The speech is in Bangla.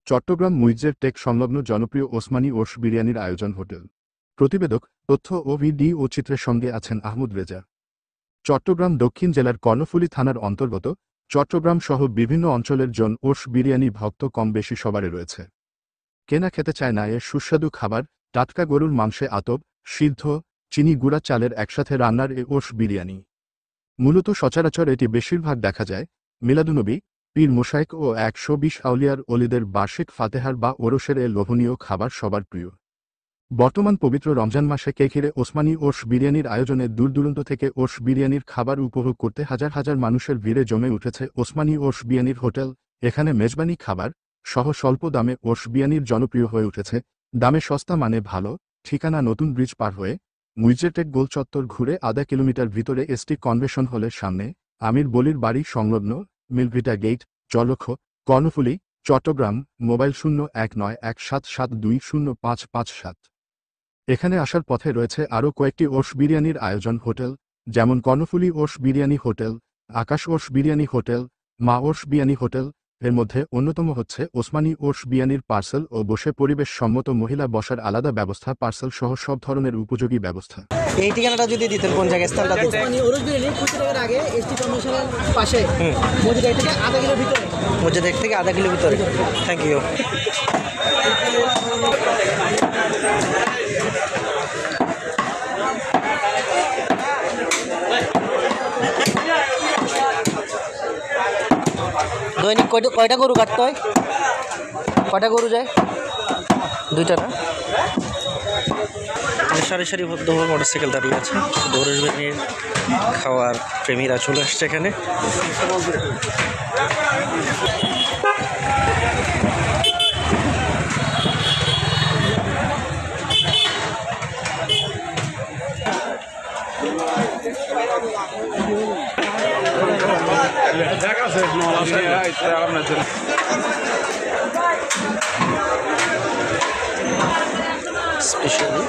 চট্টগ্রাম মুইজ্জের টেক সংলগ্ন জনপ্রিয় ওসমানী ওরস বিরিয়ানির আয়োজন হোটেল। প্রতিবেদক, তথ্য ও ভিডিও চিত্রের সঙ্গে আছেন আহমদ রেজা। চট্টগ্রাম দক্ষিণ জেলার কর্ণফুলী থানার অন্তর্গত চট্টগ্রাম সহ বিভিন্ন অঞ্চলের জন ওরস বিরিয়ানি ভক্ত কম বেশি সবারই রয়েছে। কেনা খেতে চায় না এর সুস্বাদু খাবার, টাটকা গরুর মাংসে আতপ, সিদ্ধ, চিনি গুঁড়া চালের একসাথে রান্নার এ ওরস বিরিয়ানি। মূলত সচরাচর এটি বেশিরভাগ দেখা যায় মিলাদুনবী, পীর মোশায়েক ও ১২০ আউলিয়ার অলিদের বার্ষিক ফাতেহার বা ওরসের এ লোভনীয় খাবার সবার প্রিয়। বর্তমান পবিত্র রমজান মাসে কে ঘিরে ওসমানী ওরস বিরিয়ানির আয়োজনে দূরদূরান্ত থেকে ওরস বিরিয়ানির খাবার উপভোগ করতে হাজার হাজার মানুষের ভিড়ে জমে উঠেছে ওসমানী ওরস বিরিয়ানির হোটেল। এখানে মেজবানি খাবার সহ স্বল্প দামে ওরস বিরিয়ানির জনপ্রিয় হয়ে উঠেছে। দামে সস্তা, মানে ভালো। ঠিকানা নতুন ব্রিজ পার হয়ে মুইজ্জেটেক গোল চত্বর ঘুরে আধা কিলোমিটার ভিতরে এসটি কনভেনশন হলের সামনে, আমির বলির বাড়ি সংলগ্ন, মিলভিটা গেট, জলক্ষ, কর্ণফুলী, চট্টগ্রাম। মোবাইল 0117720557। এখানে আসার পথে রয়েছে আরও কয়েকটি ওরস বিরিয়ানির আয়োজন হোটেল, যেমন কর্ণফুলী ওরস বিরিয়ানি হোটেল, আকাশ ওরস বিরিয়ানি হোটেল, মা ওরস বিরিয়ানি হোটেল। এর মধ্যে অন্যতম হচ্ছে ওসমানী ওরস বিরিয়ানির পার্সেল ও বসে পরিবেশ সম্মত মহিলা বসার আলাদা ব্যবস্থা, পার্সেল সহ সব ধরনের উপযোগী ব্যবস্থা। এই ঠিকানাটা যদি দিতেন কোন জায়গায়, স্থানটা দিতেন? ওসমানী ওরস বিরিয়ানি কুচিটার আগে এসটি কনভেনশনের পাশে, মসজিদ থেকে আধা কিলো ভিতরে। মসজিদ থেকে আধা কিলো ভিতরে। Thank you. দৈনিক কয়টা গরু কাটতে হয়? কয়টা গরু যায়? 2টা না? সারি সারি বদ্ধ মোটরসাইকেল দাঁড়িয়ে আছে। ওরস বিরিয়ানি খাওয়ার প্রেমীরা চলে আসছে এখানে। স্পেশালি